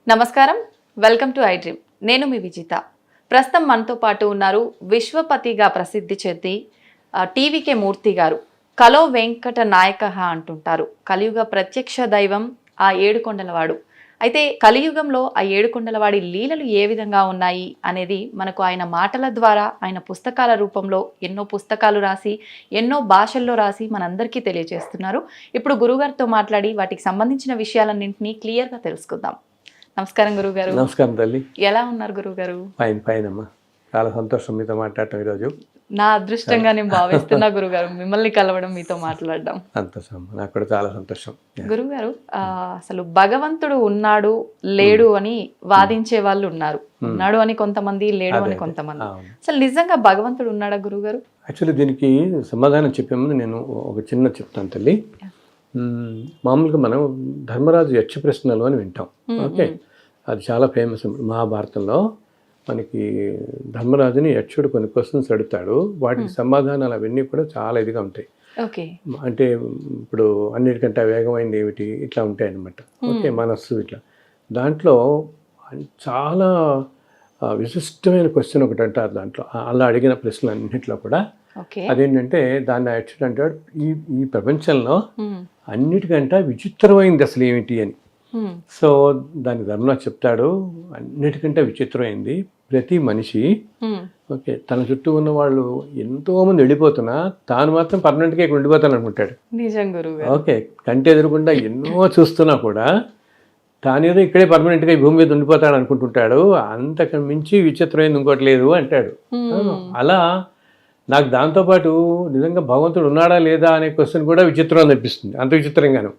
నమస్కారం, welcome to I dream. నేను మీ విజిత. ప్రస్తుతం మనతో పాటు ఉన్నారు విశ్వపతిగా ప్రసిద్ధి చెంది టీవీకే మూర్తి గారు. కలో వెంకట నాయక అంటుంటారు. కలియుగ ప్రత్యక్ష దైవం ఆ ఏడుకొండలవాడు. అయితే కలియుగంలో ఆ ఏడుకొండలవాడి లీలలు ఏ విధంగా ఉన్నాయి అనేది మనకు ఆయన మాటల ద్వారా, ఆయన పుస్తకాల రూపంలో ఎన్నో పుస్తకాలు రాసి, ఎన్నో భాషల్లో రాసి మనందరికీ తెలియజేస్తున్నారు. ఇప్పుడు గురుగారితో మాట్లాడి వాటికి సంబంధించిన విషయాలన్నింటినీ క్లియర్గా తెలుసుకుందాం. నమస్కారం గురుగారు. నమస్కారం తల్లి. ఎలా ఉన్నారు గురుగారు? ఫైన్ ఫైన్ అమ్మా, చాలా సంతోషం మీతో మాట్లాడటం ఈరోజు. నా అదృష్టంగా నేను భావిస్తున్నా గురుగారు, మిమ్మల్ని కలవడం, మీతో మాట్లాడడం. సంతోషం, నాకు కూడా చాలా సంతోషం. గురుగారు, అసలు భగవంతుడు ఉన్నాడు లేడు అని వాదించే వాళ్ళు ఉన్నారు. ఉన్నాడు అని కొంతమంది, లేడు అని కొంతమంది. అసలు నిజంగా భగవంతుడు ఉన్నాడా గురుగారు? యాక్చువల్లీ దీనికి సమాధానం చెప్పే ముందు నేను ఒక చిన్న చెప్తాను తల్లి. మామూలుగా మనం ధర్మరాజు యక్ష ప్రశ్నలు అని వింటాం. ఓకే, అది చాలా ఫేమస్. మహాభారతంలో మనకి ధర్మరాజుని యక్షుడు కొన్ని క్వశ్చన్స్ అడుగుతాడు, వాటికి సమాధానాలు అవన్నీ కూడా చాలా ఇదిగా ఉంటాయి. అంటే ఇప్పుడు అన్నిటికంటే వేగమైంది ఏమిటి, ఇట్లా ఉంటాయి అన్నమాట. ఓకే, మనస్సు ఇట్లా. దాంట్లో చాలా విశిష్టమైన క్వశ్చన్ ఒకటి అంటారు దాంట్లో. అలా అడిగిన ప్రశ్నలు అన్నింటిలో కూడా అదేంటంటే, దాన్ని యక్షుడు అంటాడు, ఈ ప్రపంచంలో అన్నిటికంటే విచిత్రమైంది అసలు ఏమిటి అని. సో దానికి ధర్మరాజు చెప్తాడు, అన్నిటికంటే విచిత్రమైంది ప్రతి మనిషి ఓకే తన చుట్టూ ఉన్న వాళ్ళు ఎంతో మంది వెళ్ళిపోతున్నా తాను మాత్రం పర్మనెంట్గా ఇక్కడ ఉండిపోతాను అనుకుంటాడు. ఓకే, కంటి ఎదురకుండా ఎన్నో చూస్తున్నా కూడా తానేదో ఇక్కడే పర్మనెంట్గా ఈ భూమి మీద ఉండిపోతాడు అనుకుంటుంటాడు. అంతకు మించి విచిత్రమైంది ఇంకోటి లేదు అంటాడు. అలా నాకు దాంతోపాటు నిజంగా భగవంతుడు ఉన్నాడా లేదా అనే క్వశ్చన్ కూడా విచిత్రం అనిపిస్తుంది, అంత విచిత్రంగాను.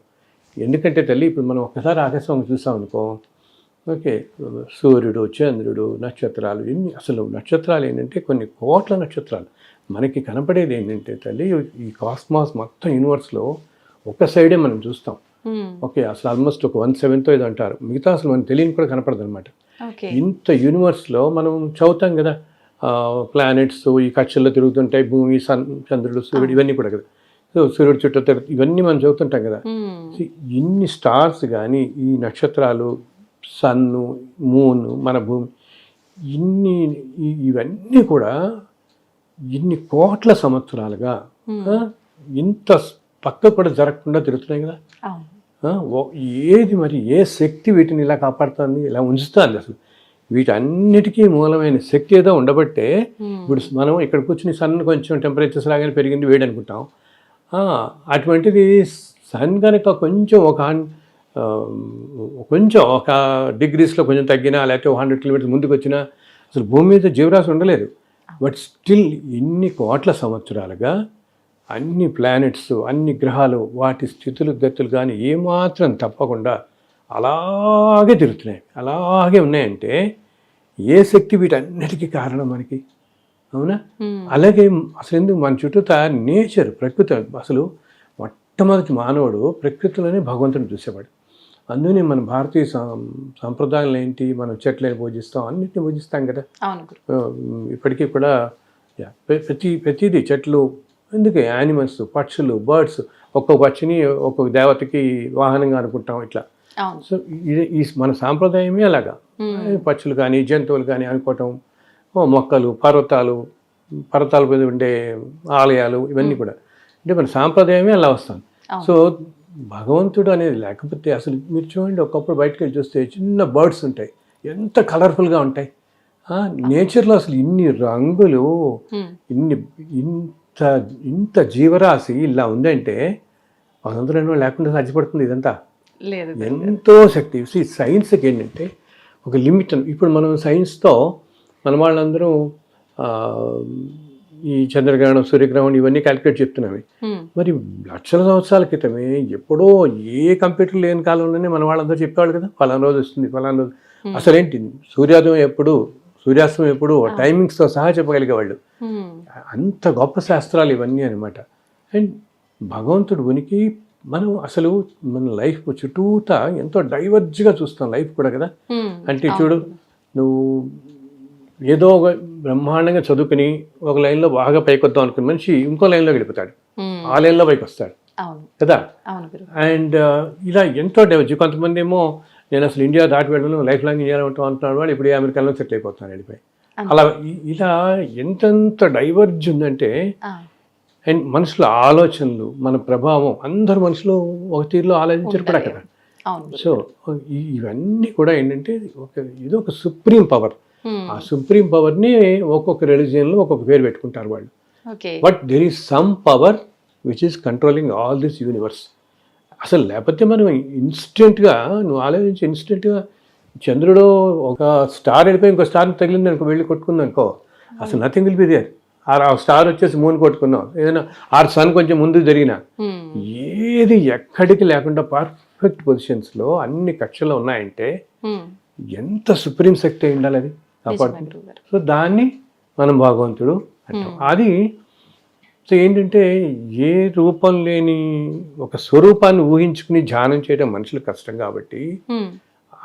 ఎందుకంటే తల్లి, ఇప్పుడు మనం ఒక్కసారి ఆకాశం చూసాం అనుకో, ఓకే, సూర్యుడు, చంద్రుడు, నక్షత్రాలు, ఎన్ని అసలు నక్షత్రాలు ఏంటంటే కొన్ని కోట్ల నక్షత్రాలు. మనకి కనపడేది ఏంటంటే తల్లి, ఈ కాస్మాస్ మొత్తం యూనివర్స్లో ఒక సైడే మనం చూస్తాం. ఓకే, అసలు ఆల్మోస్ట్ ఒక 1/7 ఇది అంటారు. మిగతా అసలు మనకు తెలియని కూడా కనపడదు అనమాట. ఇంత యూనివర్స్లో మనం చదువుతాం కదా, ప్లానెట్స్ ఈ కక్షల్లో తిరుగుతుంటాయి, భూమి, చంద్రుడు, సూర్యుడు, ఇవన్నీ కూడా కదా. సో సూర్యుడు చుట్టూ ఇవన్నీ మనం చదువుతుంటాం కదా. ఇన్ని స్టార్స్ కానీ, ఈ నక్షత్రాలు, సన్ను, మూను, మన భూమి, ఇవన్నీ కూడా ఇన్ని కోట్ల సంవత్సరాలుగా ఇంత పక్క కూడా జరగకుండా తిరుగుతున్నాయి కదా. ఏది మరి, ఏ శక్తి వీటిని ఇలా కాపాడుతుంది, ఇలా ఉంచుతుంది? అసలు వీటన్నిటికీ మూలమైన శక్తి ఏదో ఉండబట్టే ఇప్పుడు మనం ఇక్కడ కూర్చుని సన్ కొంచెం టెంపరేచర్స్ లాగానే పెరిగింది, వేడి అనుకుంటాం. అటువంటిది సన్ కనుక కొంచెం ఒక డిగ్రీస్లో కొంచెం తగ్గినా, లేకపోతే 100 కిలోమీటర్స్ ముందుకు వచ్చినా అసలు భూమి మీద జీవరాశి ఉండలేదు. బట్ స్టిల్ ఇన్ని కోట్ల సంవత్సరాలుగా అన్ని ప్లానెట్స్, అన్ని గ్రహాలు, వాటి స్థితులు గతులు కానీ ఏమాత్రం తప్పకుండా అలాగే తిరుగుతున్నాయి, అలాగే ఉన్నాయంటే ఏ శక్తి వీటన్నిటికీ కారణం మనకి? అవునా? అలాగే అసలు ఎందుకు మన చుట్టూ నేచర్, ప్రకృతి, అసలు మొట్టమొదటి మానవుడు ప్రకృతిలోనే భగవంతుని చూసేవాడు. అందుకని మన భారతీయ సంప్రదాయాలు ఏంటి, మనం చెట్లని పూజిస్తాం, అన్నిటిని పూజిస్తాం కదా. ఇప్పటికీ కూడా ప్రతిదీ చెట్లు, ఎందుకు యానిమల్స్, పక్షులు, బర్డ్స్, ఒక్కొక్క పక్షిని ఒక్కొక్క దేవతకి వాహనంగా అనుకుంటాం ఇట్లా. సో ఈ మన సాంప్రదాయమే అలాగా, పక్షులు కానీ జంతువులు కానీ అనుకోవటం, మొక్కలు, పర్వతాల మీద ఉండే ఆలయాలు, ఇవన్నీ కూడా అంటే మన సాంప్రదాయమే అలా వస్తుంది. సో భగవంతుడు అనేది లేకపోతే అసలు మీరు చూడండి, ఒకప్పుడు బయటకు వెళ్ళి చూస్తే చిన్న బర్డ్స్ ఉంటాయి, ఎంత కలర్ఫుల్గా ఉంటాయి. నేచర్లో అసలు ఇన్ని రంగులు, ఇంత జీవరాశి ఇలా ఉందంటే భగవంతుడు లేకుండా సాధ్యపడుతుంది ఇదంతా. ఎంతో శక్తి. సైన్స్కి ఏంటంటే ఒక లిమిట్. ఇప్పుడు మనం సైన్స్తో మన వాళ్ళందరూ ఈ చంద్రగ్రహణం, సూర్యగ్రహణం ఇవన్నీ క్యాలిక్యులేట్ చెప్తున్నామే. మరి లక్షల సంవత్సరాల క్రితమే ఎప్పుడో ఏ కంప్యూటర్ లేని కాలంలోనే మన వాళ్ళందరూ చెప్పేవాళ్ళు కదా, ఫలానా రోజు వస్తుంది, ఫలానా రోజు. అసలేంటి సూర్యోదయం ఎప్పుడు, సూర్యాస్తమయం ఎప్పుడు, టైమింగ్స్తో సహా చెప్పగలిగేవాళ్ళు. అంత గొప్ప శాస్త్రాలు ఇవన్నీ అనమాట. అండ్ భగవంతుడు ఉనికి మనం అసలు మన లైఫ్ చుట్టూతా ఎంతో డైవర్జ్గా చూస్తాం లైఫ్ కూడా కదా. అంటే చూడు, నువ్వు ఏదో ఒక బ్రహ్మాండంగా చదువుకుని ఒక లైన్లో బాగా పైకి వద్దాం అనుకున్న మనిషి ఇంకో లైన్లో గడిపోతాడు, ఆ లైన్లో పైకి వస్తాడు కదా. అండ్ ఇలా ఎంతో డైవర్జ్. కొంతమంది ఏమో నేను అసలు ఇండియా దాటి వెళ్ళను, లైఫ్ లాంగ్ ఇండియాలో ఉంటాం అంటున్నాడు వాడు, ఇప్పుడు అమెరికాలో సెటిల్ అయిపోతున్నాను వెళ్ళిపోయి. అలా ఇలా ఎంతెంత డైవర్జ్ ఉందంటే, అండ్ మనుషుల ఆలోచనలు, మన ప్రభావం, అందరు మనుషులు ఒక తీరులో ఆలోచించారు కూడా అక్కడ. సో ఇవన్నీ కూడా ఏంటంటే ఇది ఒక సుప్రీం పవర్. ఆ సుప్రీం పవర్ని ఒక్కొక్క రిలీజియన్లో ఒక్కొక్క పేరు పెట్టుకుంటారు వాళ్ళు. But there is some power which is controlling all this universe. అసలు లేకపోతే మనం ఇన్స్టెంట్గా, నువ్వు ఆలోచించి ఇన్స్టెంట్గా చంద్రుడు ఒక స్టార్ వెళ్ళిపోయి ఇంకో స్టార్ని తగిలింది అనుకో, వెళ్ళి కొట్టుకుంది అనుకో, అసలు నథింగ్ విల్ బి దేర్. ఆ స్టార్ వచ్చేసి మూన్ కొట్టుకున్నాం, ఏదైనా సన్ కొంచెం ముందు జరిగిన, ఏది ఎక్కడికి లేకుండా పర్ఫెక్ట్ పొజిషన్స్లో అన్ని కక్షలు ఉన్నాయంటే ఎంత సుప్రీం శక్తి అయి ఉండాలి అది కాపాడుతుంది. సో దాన్ని మనం భగవంతుడు అంటాం. అది సో ఏంటంటే ఏ రూపం లేని ఒక స్వరూపాన్ని ఊహించుకుని ధ్యానం చేయడం మనుషులకు కష్టం కాబట్టి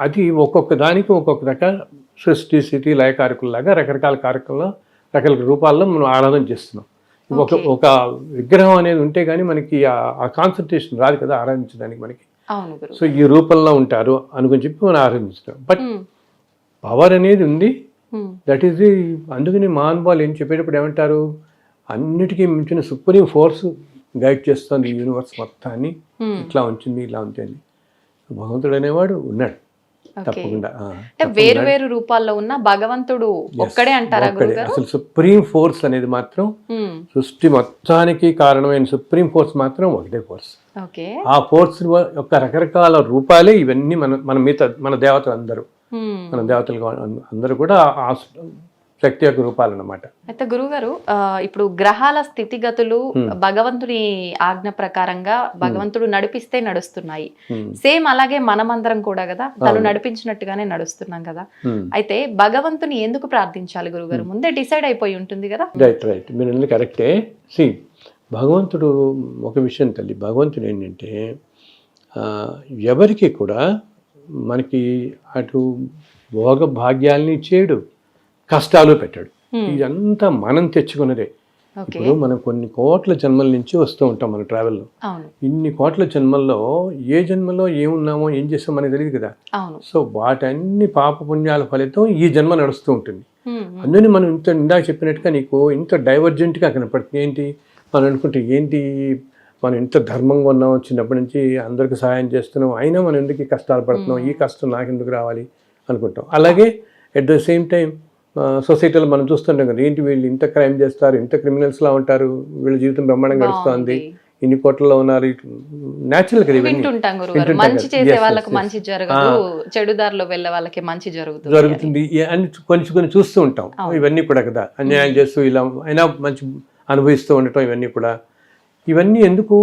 అది ఒక్కొక్క దానికి ఒక్కొక్క రకాల సృష్టి స్థితి లయ కారకుల్లాగా రకరకాల కారకుల్లో రకరకాల రూపాల్లో మనం ఆరాధన చేస్తున్నాం. ఒక విగ్రహం అనేది ఉంటే కానీ మనకి ఆ కాన్సన్ట్రేషన్ రాదు కదా ఆరాధించడానికి మనకి. సో ఈ రూపంలో ఉంటారు అనుకుని చెప్పి మనం ఆరాధించుతాం. బట్ పవర్ అనేది ఉంది, దట్ ఈస్ ది. అందుకని మహానుభావులు ఏం చెప్పేటప్పుడు ఏమంటారు, అన్నిటికీ మించిన సుప్రీం ఫోర్స్ గైడ్ చేస్తుంది ఈ యూనివర్స్ మొత్తాన్ని, ఇట్లా ఉంచింది ఇలా ఉంటుంది. భగవంతుడు అనేవాడు ఉన్నాడు తప్పకుండా. వేరు వేరు రూపాల్లో ఉన్న భగవంతుడు ఒక్కడే అంటారా గురుగారు? అసలు సుప్రీం ఫోర్స్ అనేది మాత్రం సృష్టి మొత్తానికి కారణమైన సుప్రీం ఫోర్స్ మాత్రం ఒకటే ఫోర్స్. ఆ ఫోర్స్ యొక్క రకరకాల రూపాలే ఇవన్నీ మన దేవతలు అందరూ, మన దేవతలు అందరూ కూడా ఆ శక్తి యొక్క రూపాలు అన్నమాట. అయితే గురుగారు, ఇప్పుడు గ్రహాల స్థితిగతులు భగవంతుని ఆజ్ఞ ప్రకారంగా భగవంతుడు నడిపిస్తే నడుస్తున్నాయి. సేమ్ అలాగే మనమందరం కూడా కదా తను నడిపించినట్టుగానే నడుస్తున్నాం కదా. అయితే భగవంతుని ఎందుకు ప్రార్థించాలి గురుగారు? ముందే డిసైడ్ అయిపోయి ఉంటుంది కదా. రైట్ మీరు కరెక్టే. భగవంతుడు ఒక విషయం తల్లి, భగవంతుడు ఏంటంటే ఎవరికి కూడా మనకి అటు భోగ భాగ్యాలని ఇచ్చేయడు, కష్టాలు పెట్టాడు. ఇదంతా మనం తెచ్చుకున్నదే. ఇప్పుడు మనం కొన్ని కోట్ల జన్మల నుంచి వస్తూ ఉంటాం మన ట్రావెల్లో. ఇన్ని కోట్ల జన్మల్లో ఏ జన్మలో ఏమున్నామో ఏం చేస్తామో మనకి తెలియదు కదా. సో వాటన్ని పాప పుణ్యాల ఫలితం ఈ జన్మ నడుస్తూ ఉంటుంది. అందుకని మనం ఇందాక చెప్పినట్టుగా నీకు ఇంత డైవర్జెంట్గా కనపడుతుంది. ఏంటి మనం అనుకుంటే, ఏంటి మనం ఇంత ధర్మంగా ఉన్నాం, చిన్నప్పటి నుంచి అందరికి సహాయం చేస్తున్నాం, అయినా మనం ఎందుకు కష్టాలు పడుతున్నాం, ఈ కష్టం నాకు ఎందుకు రావాలి అనుకుంటాం. అలాగే ఎట్ ద సేమ్ టైం సొసైటీలో మనం చూస్తుంటాం కదా, ఏంటి వీళ్ళు ఇంత క్రైమ్ చేస్తారు, ఇంత క్రిమినల్స్లా ఉంటారు, వీళ్ళ జీవితం బ్రహ్మాండంగా గడుస్తుంది, ఇన్ని కోట్లలో ఉన్నారు, న్యాచురల్ కదా ఇవన్నీ. మంచి చేసే వాళ్ళకి మంచి జరగదు, చెడు దారిలో వెళ్ళే వాళ్ళకి మంచి జరుగుతుంది అని కొన్ని చూస్తూ ఉంటాం. ఇవన్నీ కూడా కదా అన్యాయం చేస్తూ ఇలా అయినా మంచి అనుభవిస్తూ ఉండటం, ఇవన్నీ ఎందుకు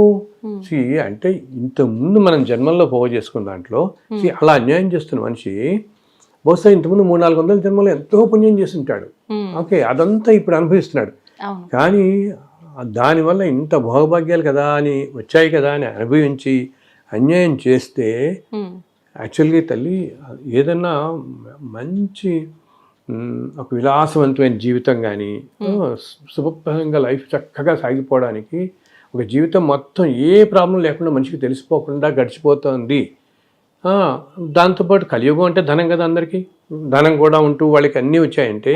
అంటే ఇంతకుముందు మనం జన్మల్లో పోగు చేసుకున్న దాంట్లో అలా అన్యాయం చేస్తున్న మనిషి బహుశా ఇంతకుముందు 300-400 జన్మలో ఎంతో పుణ్యం చేసి ఉంటాడు. ఓకే, అదంతా ఇప్పుడు అనుభవిస్తున్నాడు. కానీ దానివల్ల ఇంత భోగభాగ్యాలు కదా అని వచ్చాయి కదా అని అనుభవించి అన్యాయం చేస్తే యాక్చువల్గా తల్లి ఏదన్నా మంచి ఒక విలాసవంతమైన జీవితం కానీ శుభప్రదంగా లైఫ్ చక్కగా సాగిపోవడానికి ఒక జీవితం మొత్తం ఏ ప్రాబ్లం లేకుండా మనిషికి తెలిసిపోకుండా గడిచిపోతుంది. దాంతోపాటు కలియుగం అంటే ధనం కదా, అందరికీ ధనం కూడా ఉంటూ వాళ్ళకి అన్నీ వచ్చాయంటే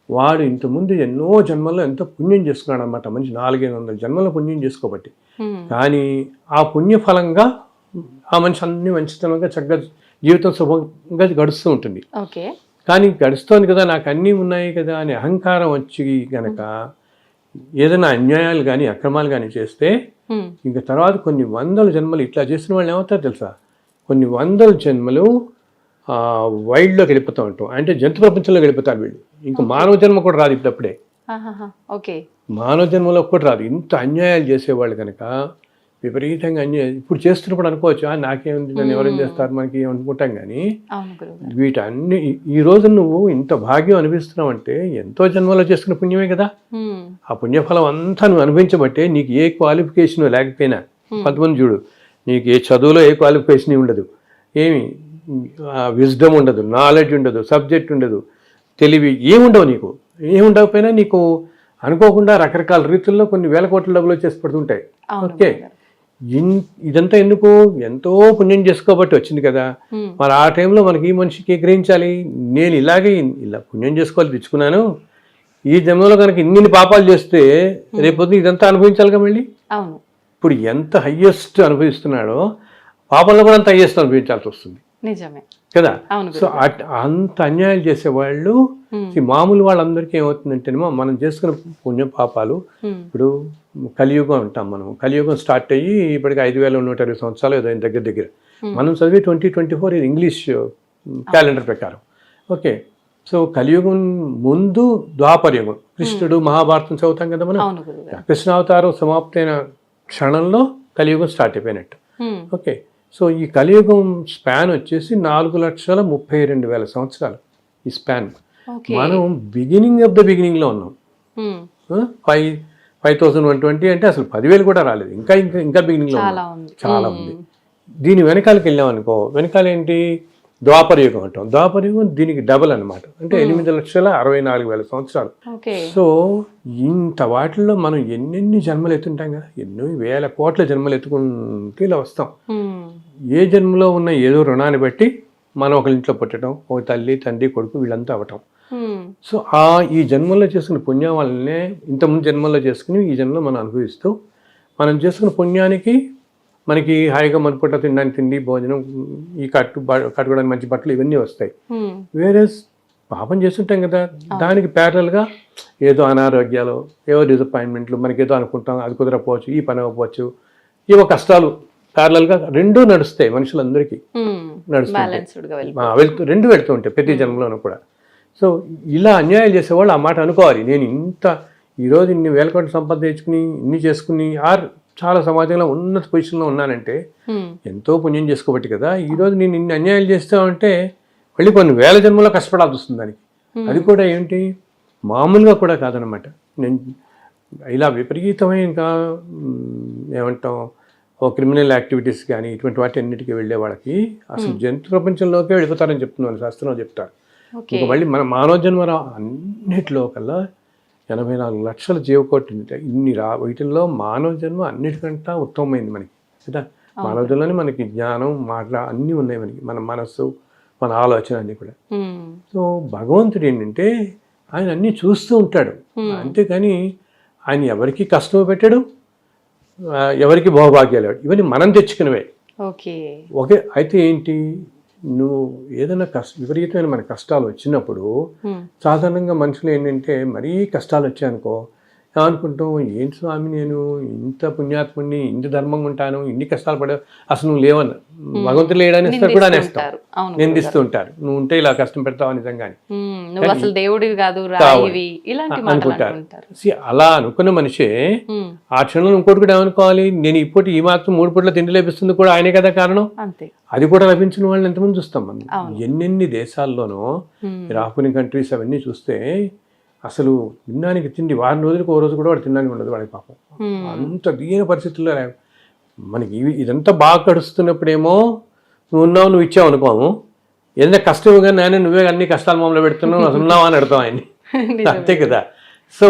వాడు ఇంతకుముందు ఎన్నో జన్మల్లో ఎంతో పుణ్యం చేసుకున్నాడు అనమాట. మనిషి 400-500 జన్మల్లో పుణ్యం చేసుకోబట్టి. కానీ ఆ పుణ్యఫలంగా ఆ మనిషి అన్ని మంచితనంగా చక్కగా జీవితం శుభంగా గడుస్తూ ఉంటుంది. కానీ గడుస్తోంది కదా, నాకు అన్నీ ఉన్నాయి కదా అని అహంకారం వచ్చి గనక ఏదైనా అన్యాయాలు కానీ అక్రమాలు కానీ చేస్తే ఇంకా తర్వాత కొన్ని 100 జన్మలు ఇట్లా చేసిన వాళ్ళు ఏమవుతారు తెలుసా, కొన్ని 100 జన్మలు వైల్డ్లోకి వెళ్ళిపోతూ ఉంటాం, అంటే జంతు ప్రపంచంలోకి వెళ్ళిపోతారు వీళ్ళు. ఇంకా మానవ జన్మ కూడా రాదు ఇప్పుడప్పుడే, మానవ జన్మలో కూడా రాదు. ఇంత అన్యాయాలు చేసేవాళ్ళు కనుక విపరీతంగా అన్యాయం ఇప్పుడు చేస్తున్నప్పుడు అనుకోవచ్చు, నాకేముంది, నన్ను ఎవరేం చేస్తారు మనకి అనుకుంటాం. కానీ వీటన్ని ఈ రోజు నువ్వు ఇంత భాగ్యం అనిపిస్తున్నావు అంటే ఎంతో జన్మలో చేసుకున్న పుణ్యమే కదా. ఆ పుణ్యఫలం అంతా నువ్వు అనుభవించబట్టే నీకు ఏ క్వాలిఫికేషన్ లేకపోయినా, కొంతమంది చూడు నీకు ఏ చదువులో ఏ క్వాలిఫికేషన్ ఉండదు, ఏమి విజ్డమ్ ఉండదు, నాలెడ్జ్ ఉండదు, సబ్జెక్ట్ ఉండదు, తెలివి ఏముండవు, నీకు ఏముండకపోయినా నీకు అనుకోకుండా రకరకాల రీతుల్లో కొన్ని వేల కోట్ల డబ్బులు వచ్చేసి పడుతుంటాయి. ఓకే, ఇదంతా ఎందుకు, ఎంతో పుణ్యం చేసుకోబట్టి వచ్చింది కదా. మరి ఆ టైంలో మనకి ఈ మనిషికి గ్రహించాలి, నేను ఇలాగే ఇలా పుణ్యం చేసుకోవాలి తెచ్చుకున్నాను, ఈ జన్మలో కనుక ఇన్ని పాపాలు చేస్తే రేపొద్దు ఇదంతా అనుభవించాలిగా మళ్ళీ. అవును. ఇప్పుడు ఎంత హయ్యెస్ట్ అనుభవిస్తున్నాడో పాపంలో కూడా అంత హయ్యెస్ట్ అనుభవించాల్సి వస్తుంది నిజమే కదా. అవును సో అంత అన్యాయాలు చేసేవాళ్ళు మామూలు వాళ్ళందరికీ ఏమవుతుందంటేనేమో మనం చేసుకున్న పుణ్య పాపాలు, ఇప్పుడు కలియుగం అంటాం మనం, కలియుగం స్టార్ట్ అయ్యి ఇప్పటికి 5120 సంవత్సరాలు ఏదో దగ్గర దగ్గర, మనం చదివి 2024 ఇది ఇంగ్లీష్ క్యాలెండర్ ప్రకారం. ఓకే, సో కలియుగం ముందు ద్వాపరయుగం, కృష్ణుడు మహాభారతం చదువుతాం కదా మనం, అవును గురుగారు. కృష్ణావతారం సమాప్తైన క్షణంలో కలియుగం స్టార్ట్ అయిపోయినట్టు. ఓకే, సో ఈ కలియుగం స్పాన్ వచ్చేసి 4,32,000 సంవత్సరాలు ఈ స్పాన్. మనం బిగినింగ్ ఆఫ్ ద బిగినింగ్లో ఉన్నాం. 5,120 అంటే అసలు 10,000 కూడా రాలేదు, ఇంకా ఇంకా ఇంకా బిగినింగ్లో చాలా ఉంది. దీని వెనకాలకి వెళ్ళామనుకో, వెనకాల ఏంటి, ద్వాపరయుగం అంటాం. ద్వాపరయుగం దీనికి డబల్ అనమాట, అంటే 8,64,000 సంవత్సరాలు. సో ఇంత వాటిల్లో మనం ఎన్నెన్ని జన్మలు ఎత్తుంటాం కదా, ఎన్నో వేల కోట్ల జన్మలు ఎత్తుకుంటూ ఇలా వస్తాం. ఏ జన్మలో ఉన్న ఏదో రుణాన్ని బట్టి మనం ఒక ఇంట్లో పుట్టడం, ఒక తల్లి తండ్రి కొడుకు వీళ్ళంతా అవటం. సో ఈ జన్మల్లో చేసుకున్న పుణ్యం వల్లనే ఇంతకుముందు జన్మల్లో చేసుకుని ఈ జన్మలో మనం అనుభవిస్తూ, మనం చేసుకున్న పుణ్యానికి మనకి హాయిగా మనుపట్ల తినడానికి తిండి, భోజనం, ఈ కట్టుకోవడానికి మంచి బట్టలు ఇవన్నీ వస్తాయి. వేరే పాపం చేస్తుంటాం కదా, దానికి ప్యారల్గా ఏదో అనారోగ్యాలు, ఏవో డిసప్పాయింట్మెంట్లు, మనకి ఏదో అనుకుంటాం అది కుదరకపోవచ్చు, ఈ పని అవ్వకపోవచ్చు, ఏవో కష్టాలు ప్యారల్గా రెండూ నడుస్తాయి మనుషులందరికీ, రెండు వెళ్తూ ఉంటాయి ప్రతి జన్మలోనూ కూడా. సో ఇలా అన్యాయం చేసేవాళ్ళు ఆ మాట అనుకోవాలి, నేను ఈరోజు ఇన్ని వేల కోట్ల సంపద తెచ్చుకుని ఇన్ని చేసుకుని చాలా సమాజంలో ఉన్నత పొజిషన్లో ఉన్నానంటే ఎంతో పుణ్యం చేసుకోబట్టి కదా. ఈరోజు నేను ఇన్ని అన్యాయాలు చేస్తామంటే మళ్ళీ కొన్ని వేల జన్మలో కష్టపడాల్సి వస్తుంది దానికి. అది కూడా ఏంటి, మామూలుగా కూడా కాదనమాట. నేను ఇలా విపరీతమైన ఇంకా ఏమంటాం, ఓ క్రిమినల్ యాక్టివిటీస్ కానీ ఇటువంటి వాటి అన్నిటికీ వెళ్ళే వాళ్ళకి అసలు జంతు ప్రపంచంలోకే వెళ్ళిపోతారని చెప్తున్నాను, శాస్త్రంలో చెప్తారు. ఇంకా మళ్ళీ మన మానవ జన్మ అన్నిటిలో కల్లా 84 లక్షల జీవకోటి ఇన్ని వీటిల్లో మానవ జన్మ అన్నిటికంటే ఉత్తమమైంది మనకి కదా. మానవ జన్మలోనే మనకి జ్ఞానం, మాట అన్నీ ఉన్నాయి మనకి, మన మనస్సు, మన ఆలోచన అన్నీ కూడా. సో భగవంతుడు ఏంటంటే ఆయన అన్నీ చూస్తూ ఉంటాడు, అంతేకాని ఆయన ఎవరికి కష్టం పెట్టాడు, ఎవరికి భోగభాగ్యాలు ఇవన్నీ మనం తెచ్చుకునేవే. ఓకే, అయితే ఏంటి, నువ్వు ఏదైనా విపరీతమైన మన కష్టాలు వచ్చినప్పుడు సాధారణంగా మనుషులు ఏంటంటే మరీ కష్టాలు వచ్చాయనుకో ఏమనుకుంటాం, ఏంటి స్వామి నేను ఇంత పుణ్యాత్ముడిని, ఇంత ధర్మంగా ఉంటాను, ఇన్ని కష్టాలు పడే అసలు నువ్వు లేవని భగవంతుడు లేడని ఇస్తారు కూడా అనేస్తారు, నిందిస్తూ ఉంటారు, నువ్వు ఉంటే ఇలా కష్టం పెడతావు నిజంగానే అనుకుంటారు. అలా అనుకున్న మనిషే ఆ క్షణంలో ఇంకోటి కూడా ఏమనుకోవాలి, నేను ఇప్పుడు ఈ మాత్రం 3 పూట్ల తిండి లభిస్తుంది కూడా ఆయనే కదా కారణం. అది కూడా లభించిన వాళ్ళని ఎంతమంది చూస్తాం మనం, ఎన్నెన్ని దేశాల్లోనూ ఆఫ్రికన్ కంట్రీస్ అవన్నీ చూస్తే అసలు తినడానికి తిండి వారం రోజులకు ఓ రోజు కూడా వాడు తినడానికి ఉండదు వాడికి పాపం. అంత దీన పరిస్థితుల్లో మనకి ఇదంతా బాగా గడుస్తున్నప్పుడేమో నువ్వు ఉన్నావు, నువ్వు ఇచ్చావు అనుకోము, ఏదైనా కష్టం కానీ నాయన నువ్వే అన్ని కష్టాలు మమ్మల్ని పెడుతున్నావు, అసలు ఉన్నావా అని అడతాం ఆయన్ని, అంతే కదా. సో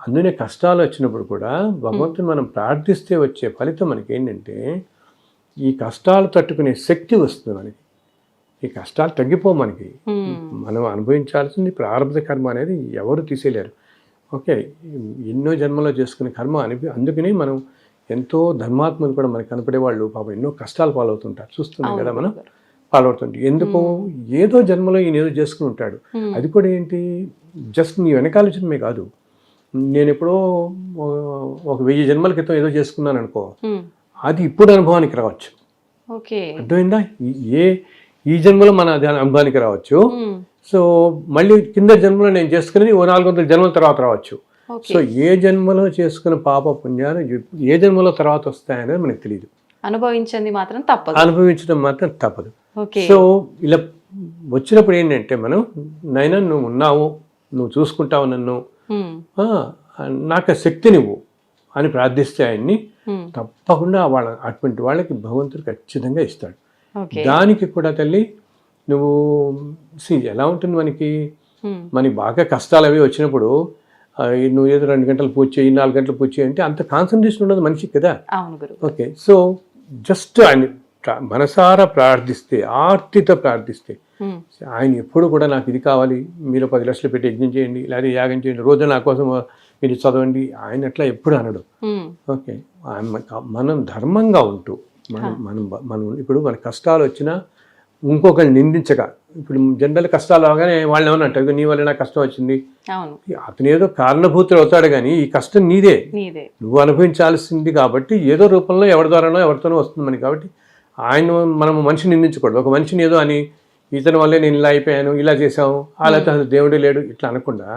అందునే కష్టాలు వచ్చినప్పుడు కూడా భగవంతుని మనం ప్రార్థిస్తే వచ్చే ఫలితం మనకి ఏంటంటే ఈ కష్టాలు తట్టుకునే శక్తి వస్తుంది మనకి, ఈ కష్టాలు తగ్గిపో మనకి, మనం అనుభవించాల్సింది ప్రారంభ కర్మ అనేది ఎవరు తీసేయలేరు. ఓకే, ఎన్నో జన్మలో చేసుకునే కర్మ అందుకని మనం ఎంతో ధర్మాత్మలు కూడా మనకు కనపడే వాళ్ళు పాపం ఎన్నో కష్టాలు పాలవుతుంటారు, చూస్తున్నాం కదా మనం పాలవుతుంటాం. ఎందుకో ఏదో జన్మలో ఈయన ఏదో చేసుకుని ఉంటాడు. అది కూడా ఏంటి, జస్ట్ నీ వెనకాల జన్మే కాదు, నేను ఎప్పుడో 1000 జన్మల క్రితం ఏదో చేసుకున్నాను అనుకో, అది ఇప్పుడు అనుభవానికి రావచ్చు. అర్థమైందా, ఈ జన్మలో మన అనుభవానికి రావచ్చు. సో మళ్ళీ కింద జన్మలో నేను చేసుకునేది 400 జన్మల తర్వాత రావచ్చు. సో ఏ జన్మలో చేసుకున్న పాప పుణ్యాలు ఏ జన్మలో తర్వాత వస్తాయనేది మనకు తెలియదు, అనుభవించడం మాత్రం తప్పదు. సో ఇలా వచ్చినప్పుడు ఏంటంటే మనం నైనా నువ్వు ఉన్నావు, నువ్వు చూసుకుంటావు నన్ను, నాకు శక్తి నువ్వు అని ప్రార్థిస్తే ఆయన్ని తప్పకుండా అటువంటి వాళ్ళకి భగవంతుడు ఖచ్చితంగా ఇస్తాడు. దానికి కూడా తల్లి నువ్వు ఎలా ఉంటుంది మనకి బాగా కష్టాలు అవి వచ్చినప్పుడు నువ్వు ఏదో 2 గంటలు పూజ చేయి, 4 గంటలు పూజ చేయి అంటే అంత కాన్సన్ట్రేషన్ ఉండదు మనిషికి కదా. ఓకే, సో జస్ట్ ఆయన మనసారా ప్రార్థిస్తే, ఆర్తితో ప్రార్థిస్తే, ఆయన ఎప్పుడు కూడా నాకు ఇది కావాలి, మీరు 10 లక్షలు పెట్టి యజ్ఞం చేయండి, లేదా యాగం చేయండి, రోజు నా కోసం మీరు చదవండి, ఆయన అట్లా ఎప్పుడు అనడు. ఓకే, మనం ధర్మంగా ఉంటూ మనం మనం మనం ఇప్పుడు మన కష్టాలు వచ్చినా ఇంకొకరిని నిందించక, ఇప్పుడు జనరల్ కష్టాలు అవగానే వాళ్ళు ఏమన్నా అంటారు, నీ వల్ల నాకు కష్టం వచ్చింది, అతను ఏదో కారణభూతులు అవుతాడు కానీ ఈ కష్టం నీదే, నువ్వు అనుభవించాల్సింది. కాబట్టి ఏదో రూపంలో ఎవరి ద్వారానో ఎవరితోనో వస్తుంది మనకి. కాబట్టి ఆయన మనం మనిషిని నిందించకూడదు. ఒక మనిషిని ఏదో అని ఇతని వల్లే నేను ఇలా అయిపోయాను, ఇలా చేసావు, అలాగే అసలు దేవుడే లేడు ఇట్లా అనకుండా,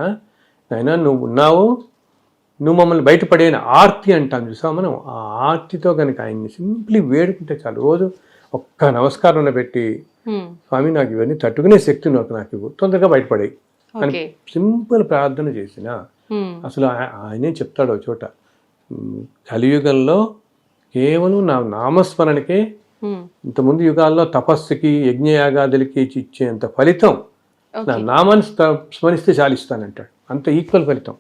అయినా నువ్వు ఉన్నావు, నువ్వు మమ్మల్ని బయటపడేన ఆర్తి అంటాం చూసావు మనం, ఆ ఆర్తితో కనుక ఆయన్ని సింప్లీ వేడుకుంటే చాలు. రోజు ఒక్క నమస్కారం పెట్టి, స్వామి నాకు ఇవన్నీ తట్టుకునే శక్తి నాకు ఇవ్వు, తొందరగా బయటపడాయి అని సింపుల్ ప్రార్థన చేసిన అసలు ఆయనే చెప్తాడు చోట, కలియుగంలో కేవలం నా నామస్మరణకే ఇంతకుముందు యుగాల్లో తపస్సుకి యజ్ఞయాగాదులకి ఇచ్చేంత ఫలితం నా నామాన్ని స్మరిస్తే చాలిస్తానంటాడు. అంత ఈక్వల్ ఫలితం.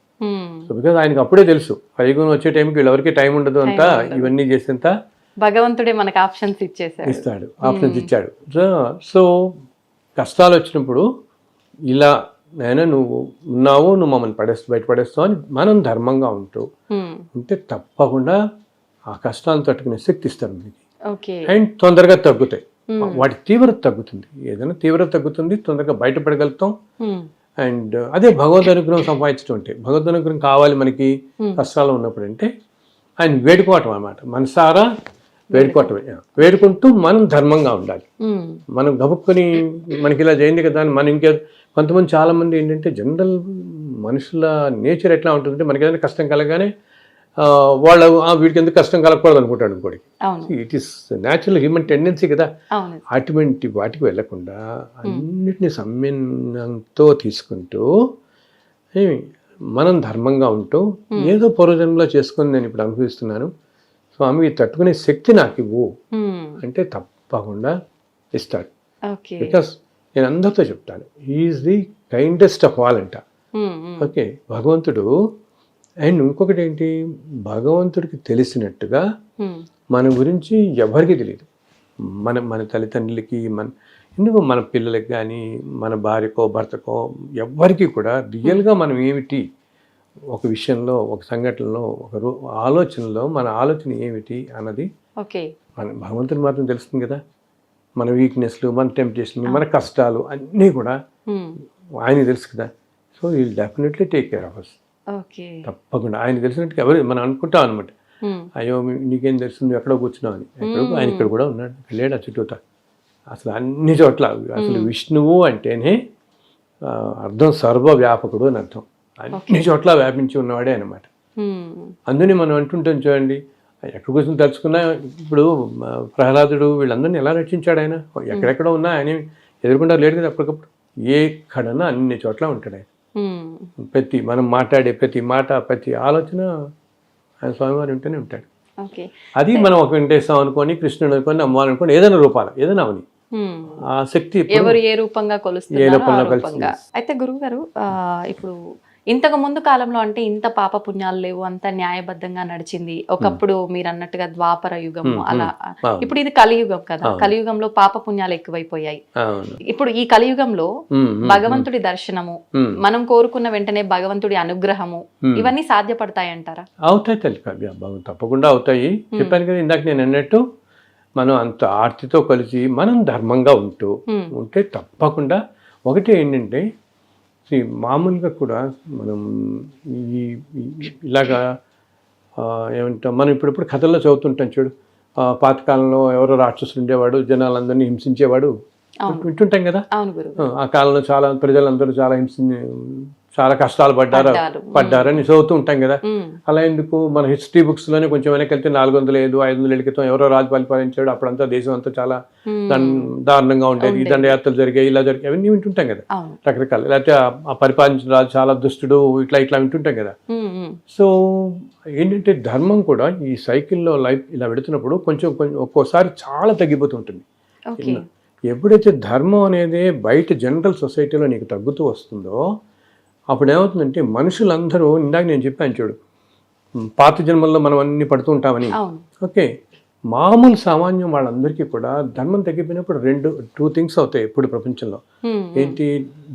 సో బికాజ్ ఆయనకు అప్పుడే తెలుసు కలియుగం వచ్చే టైంకి వీళ్ళెవరికి టైం ఉండదు అంతా ఇవన్నీ చేసేంత భగవంతుడే మనకు ఆప్షన్స్ ఇస్తాడు, ఆప్షన్స్ ఇచ్చాడు. సో కష్టాలు వచ్చినప్పుడు ఇలా నైనా నువ్వు ఉన్నావు, నువ్వు మమ్మల్ని బయటపడేస్తావు అని మనం ధర్మంగా ఉంటే తప్పకుండా ఆ కష్టాలను తట్టుకునే శక్తి ఇస్తారు మనకి. అండ్ తొందరగా తగ్గుతాయి, వాటి తీవ్రత తగ్గుతుంది. ఏదైనా తీవ్రత తగ్గుతుంది, తొందరగా బయటపడగలుగుతాం. అండ్ అదే భగవద్ అనుగ్రహం సంపాదించడం అంటే, భగవద్ అనుగ్రహం కావాలి మనకి కష్టాలు ఉన్నప్పుడు అంటే ఆయన వేడుకోవటం అన్నమాట. మనసారా వేడుకోవటమే, వేడుకుంటూ మనం ధర్మంగా ఉండాలి. మనం గబుక్కుని మనకి ఇలా చేయండి కదా అని మనం కొంతమంది చాలా మంది ఏంటంటే జనరల్ మనుషుల నేచర్ ఎట్లా ఉంటుందంటే, మనకి ఏదైనా కష్టం కలగానే వాళ్ళు వీడికి ఎందుకు కష్టం కలగకూడదు అనుకుంటాడు ఇంకోటికి. It is natural human tendency కదా. అటువంటి వాటికి వెళ్ళకుండా అన్నిటినీ సమ్మెనంతో తీసుకుంటూ మనం ధర్మంగా ఉంటూ ఏదో పూర్వజన్మలో చేసుకుని నేను ఇప్పుడు అనుభవిస్తున్నాను స్వామి, తట్టుకునే శక్తి నాకు ఇవ్వు అంటే తప్పకుండా ఇస్తాడు. బికాస్ నేను అందరితో చెప్తాను, he is the kindest of all అంట. ఓకే, భగవంతుడు. అండ్ ఇంకొకటి ఏంటి, భగవంతుడికి తెలిసినట్టుగా మన గురించి ఎవరికి తెలియదు. మన తల్లిదండ్రులకి, ఎందుకు మన పిల్లలకి కానీ, మన భార్యకో భర్తకో ఎవ్వరికి కూడా రియల్గా మనం ఏమిటి, ఒక విషయంలో, ఒక సంఘటనలో, ఒక ఆలోచనలో మన ఆలోచన ఏమిటి అన్నది మన భగవంతుని మాత్రం తెలుస్తుంది కదా. మన వీక్నెస్లు, మన టెంప్టేషన్లు, మన కష్టాలు అన్నీ కూడా ఆయనకి తెలుసు కదా. సో ఈ definitely take care of us. తప్పకుండా ఆయన తెలిసినట్టు ఎవరు మనం అనుకుంటాం అనమాట. అయ్యో నీకేం తెలుసు, నువ్వు ఎక్కడో కూర్చున్నావు అని. ఆయన ఇక్కడ కూడా ఉన్నాడు, లేడు ఆ చుట్టూతా. అసలు అన్ని చోట్ల అసలు విష్ణువు అంటేనే అర్థం సర్వవ్యాపకుడు అని అర్థం. అన్ని చోట్ల వ్యాపించి ఉన్నవాడే అనమాట. అందుని మనం అంటుంటాం చూడండి, ఎక్కడ కూర్చొని తలుచుకున్నా. ఇప్పుడు ప్రహ్లాదుడు వీళ్ళందరినీ ఎలా రక్షించాడు ఆయన, ఎక్కడెక్కడ ఉన్నా ఆయన ఎదుర్కొంటారు లేడు కదా. అప్పటికప్పుడు ఎక్కడన్నా అన్ని చోట్ల ఉంటాడు ఆయన. ప్రతి మనం మాట్లాడే ప్రతి మాట, ప్రతి ఆలోచన ఆయన స్వామివారు ఉంటూనే ఉంటాడు. అది మనం ఒక వెంకటేశ్వరం అనుకోని, కృష్ణుడు అనుకోని, అమ్మాలనుకోని, ఏదైనా రూపాలు ఏదైనా అవని ఆ శక్తి ఎవరు ఏ రూపంగా కొలుస్తున్నారు. అయితే గురువు గారు, ఇప్పుడు ఇంతకు ముందు కాలంలో అంటే ఇంత పాప పుణ్యాలు లేవు, అంత న్యాయబద్ధంగా నడిచింది. ఒకప్పుడు మీరు అన్నట్టుగా ద్వాపర యుగము అలా. ఇప్పుడు ఇది కలియుగం కదా, కలియుగంలో పాప పుణ్యాలు ఎక్కువైపోయాయి. ఇప్పుడు ఈ కలియుగంలో భగవంతుడి దర్శనము, మనం కోరుకున్న వెంటనే భగవంతుడి అనుగ్రహము, ఇవన్నీ సాధ్యపడతాయంటారా? అవుతాయి తల్లి, తప్పకుండా అవుతాయి. చెప్పాను కదా ఇందాక నేను అన్నట్టు, మనం అంత ఆర్తితో కలిసి మనం ధర్మంగా ఉంటే తప్పకుండా. ఒకటి ఏంటంటే మామూలుగా కూడా మనం ఇలాగా ఏమంటాం, మనం ఇప్పుడిప్పుడు కథల్లో చదువుతుంటాం చూడు, పాతకాలంలో ఎవరో రాక్షసులు ఉండేవాడు, జనాలందరినీ హింసించేవాడు, వింటుంటాం కదా. ఆ కాలంలో చాలా ప్రజలందరూ చాలా కష్టాలు పడ్డారని చదువుతూ ఉంటాం కదా. అలా ఎందుకు, మన హిస్టరీ బుక్స్ లోనే కొంచెం వెనక్కి వెళ్తే 400-500 క్రితం ఎవరో రాజు పరిపాలించాడు, అప్పుడంతా దేశం అంతా చాలా దారుణంగా ఉండేది, ఈ దండయాత్రలు జరిగాయి, ఇలా జరిగాయి, అవన్నీ వింటుంటాం కదా రకరకాల. లేకపోతే ఆ పరిపాలించిన రాజు చాలా దుష్టుడు, ఇట్లా వింటుంటాం కదా. సో ఏంటంటే ధర్మం కూడా ఈ సైకిల్లో లైఫ్ ఇలా పెడుతున్నప్పుడు కొంచెం ఒక్కోసారి చాలా తగ్గిపోతూ ఉంటుంది. ఎప్పుడైతే ధర్మం అనేది బయట జనరల్ సొసైటీలో నీకు తగ్గుతూ వస్తుందో అప్పుడు ఏమవుతుందంటే మనుషులందరూ, ఇందాక నేను చెప్పాను చూడు, పాత జన్మల్లో మనం అన్ని పడుతూ ఉంటామని. ఓకే, మామూలు సామాన్యం వాళ్ళందరికీ కూడా ధర్మం తగ్గిపోయినప్పుడు టూ థింగ్స్ అవుతాయి ఎప్పుడు ప్రపంచంలో. ఏంటి,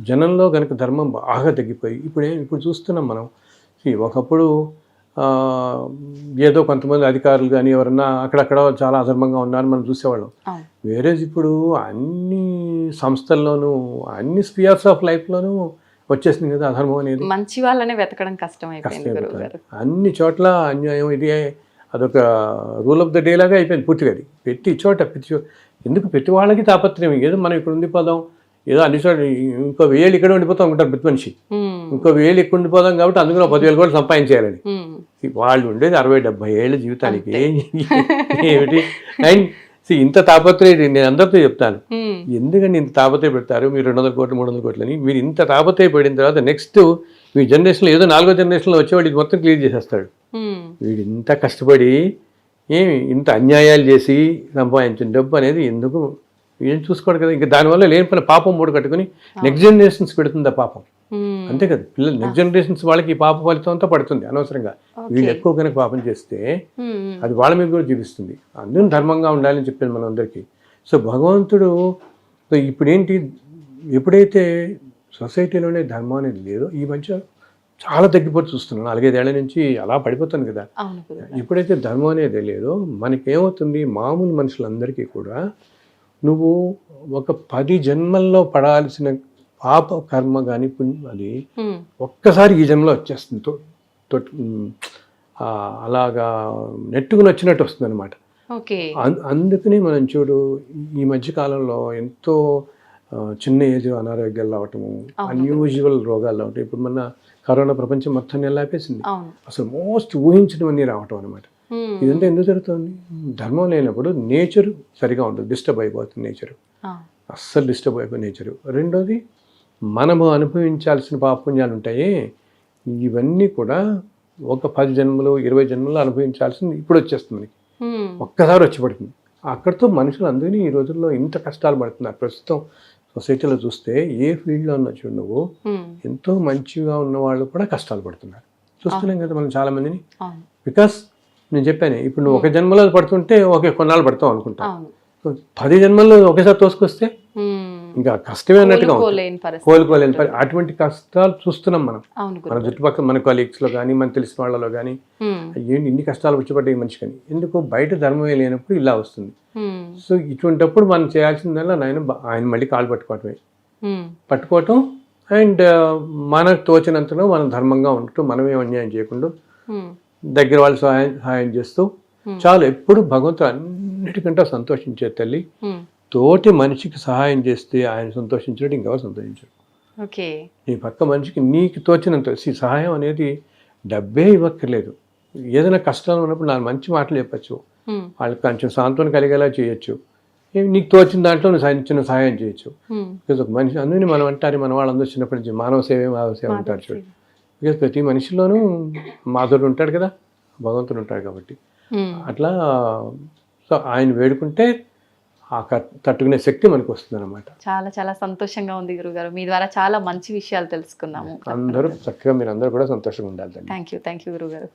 జనంలో కనుక ధర్మం బాగా తగ్గిపోయి ఇప్పుడు చూస్తున్నాం మనం. ఒకప్పుడు ఏదో కొంతమంది అధికారులు కానీ ఎవరన్నా అక్కడక్కడ చాలా అధర్మంగా ఉన్నారు మనం చూసేవాళ్ళం. వేరే ఇప్పుడు అన్ని సంస్థల్లోనూ అన్ని స్పియర్స్ ఆఫ్ లైఫ్లోనూ వచ్చేసింది కదా అధర్మం అనేది. మంచి వాళ్ళనే వెతకడం కష్టం అయిపోయింది గురువు గారు. అన్ని చోట్ల అన్యాయం, ఇది అదొక రూల్ ఆఫ్ ద డే లాగా అయిపోయింది పూర్తిగా. అది ప్రతి చోట ఎందుకు ప్రతి వాళ్ళకి తాపత్రయం. ఏదో మనం ఇక్కడ ఉండిపోదాం, ఏదో అన్ని చోట ఇంకో 1000 ఇక్కడ ఉండిపోతాం అనుకుంటారు ప్రతి మనిషి. ఇంకో 1000 ఇక్కడ ఉండిపోదాం కాబట్టి అందులో 10,000 కూడా సంపాదించేయాలని. వాళ్ళు ఉండేది 60-70 ఏళ్ళ జీవితానికి ఏమిటి. అండ్ ఇంత తాపత్రయం నేను అందరితో చెప్తాను, ఎందుకంటే ఇంత తాపత్రయ పెడతారు మీరు 200 కోట్లు 300 కోట్లు అని. మీరు ఇంత తాపత్రయ పడిన తర్వాత నెక్స్ట్ మీ జనరేషన్లో ఏదో 4వ జనరేషన్లో వచ్చేవాడు ఇది మొత్తం క్లియర్ చేసేస్తాడు. వీడు ఇంత కష్టపడి ఇంత అన్యాయాలు చేసి సంపాదించిన డబ్బు అనేది ఎందుకు ఏం చూసుకోడు కదా. ఇంకా దానివల్ల లేని పని పాపం మూడు కట్టుకుని నెక్స్ట్ జనరేషన్స్ పెడుతుంది ఆ పాపం. అంతే కదా, పిల్లలు నెక్స్ట్ జనరేషన్స్ వాళ్ళకి ఈ పాప ఫలితం అంతా పడుతుంది అనవసరంగా. వీళ్ళు ఎక్కువ కనుక పాపం చేస్తే అది వాళ్ళ మీద కూడా చూపిస్తుంది. అందులో ధర్మంగా ఉండాలని చెప్పాను మనం అందరికీ. సో భగవంతుడు ఇప్పుడేంటి, ఎప్పుడైతే సొసైటీలోనే ధర్మం అనేది లేదో ఈ మధ్య చాలా తగ్గిపోతూ చూస్తున్నాను. 4-5 ఏళ్ల నుంచి అలా పడిపోతాను కదా. ఎప్పుడైతే ధర్మం అనేది లేదో మనకేమవుతుంది, మామూలు మనుషులందరికీ కూడా నువ్వు ఒక 10 జన్మల్లో పడాల్సిన పాప కర్మ కానీ పుణ్యం అది ఒక్కసారి ఈ జన్మలో వచ్చేస్తుంది. అలాగా నెట్టుకుని వచ్చినట్టు వస్తుంది అనమాట. అందుకని మనం చూడు ఈ మధ్య కాలంలో ఎంతో చిన్న ఏజ్ అనారోగ్యాలు రావటము, అన్యూజువల్ రోగాలు రావటం. ఇప్పుడు మన కరోనా ప్రపంచం మొత్తాన్ని ఎలా ఆపేసింది. అసలు మోస్ట్ ఊహించినవన్నీ రావటం అనమాట. ఇదంతా ఎందుకు జరుగుతుంది, ధర్మం లేనప్పుడు నేచర్ సరిగా ఉండదు, డిస్టర్బ్ అయిపోతుంది నేచరు, అస్సలు డిస్టర్బ్ అయిపోయి నేచరు. రెండోది మనము అనుభవించాల్సిన పాపపుణ్యాలు ఉంటాయి, ఇవన్నీ కూడా ఒక 10 జన్మలు 20 జన్మలు అనుభవించాల్సింది ఇప్పుడు వచ్చేస్తుంది మనకి, ఒక్కసారి వచ్చి పడుతుంది. అక్కడితో మనుషులు అందుకని ఈ రోజుల్లో ఇంత కష్టాలు పడుతున్నారు. ప్రస్తుతం సొసైటీలో చూస్తే ఏ ఫీల్డ్లో ఉన్నా చూడు నువ్వు, ఎంతో మంచిగా ఉన్న వాళ్ళు కూడా కష్టాలు పడుతున్నారు. చూస్తున్నాం కదా మనం చాలా మందిని. బికాస్ నేను చెప్పాను, ఇప్పుడు నువ్వు ఒక జన్మలో పడుతుంటే ఓకే కొన్నాళ్ళు పడతావు అనుకుంటా, 10 జన్మల్లో ఒకేసారి తోసుకొస్తే ఇంకా కష్టమే అన్నట్టుగా కోలుకోలేని అటువంటి కష్టాలు చూస్తున్నాం మనం. మన చుట్టుపక్కల మన కొలీగ్స్లో కానీ మన తెలిసిన వాళ్ళలో కానీ ఏంటి ఇన్ని కష్టాలు వచ్చిపడ్డాయి మనిషి కానీ. ఎందుకు, బయట ధర్మమే లేనప్పుడు ఇలా వస్తుంది. సో ఇటువంటిప్పుడు మనం చేయాల్సిందల్లా ఆయన మళ్ళీ కాలు పట్టుకోవటం అండ్ మనకు తోచినంతలో మనం ధర్మంగా ఉండటం, మనమే అన్యాయం చేయకుండా దగ్గర వాళ్ళు సహాయం చేస్తూ చాలు. ఎప్పుడు భగవంతుడు అన్నిటికంటే సంతోషించే తల్లి. తోటి మనిషికి సహాయం చేస్తే ఆయన సంతోషించినట్టు ఇంకెవరు సంతోషించరు. నీ పక్క మనిషికి నీకు తోచినంత సహాయం అనేది డబ్బే ఇవ్వక్కర్లేదు. ఏదైనా కష్టం ఉన్నప్పుడు 4 మంచి మాటలు చెప్పచ్చు, వాళ్ళకి కొంచెం సాంత్వన కలిగేలా చేయొచ్చు, నీకు తోచిన దాంట్లో నువ్వు చిన్న సహాయం చేయొచ్చు. బికాజ్ ఒక మనిషి అందరినీ మనం అంటారు, మన వాళ్ళందరూ చిన్నప్పటి నుంచి మానవ సేవ అంటారు చూడు. బికాజ్ ప్రతి మనిషిలోనూ మాధుడు ఉంటాడు కదా, భగవంతుడు ఉంటాడు కాబట్టి అట్లా. సో ఆయన వేడుకుంటే ఆ తట్టుకునే శక్తి మనకు వస్తుంది అనమాట. చాలా చాలా సంతోషంగా ఉంది గురుగారు, మీ ద్వారా చాలా మంచి విషయాలు తెలుసుకున్నాము. అందరూ చక్కగా మీరు అందరూ కూడా సంతోషంగా ఉండాలి. థ్యాంక్ యూ గురుగారు.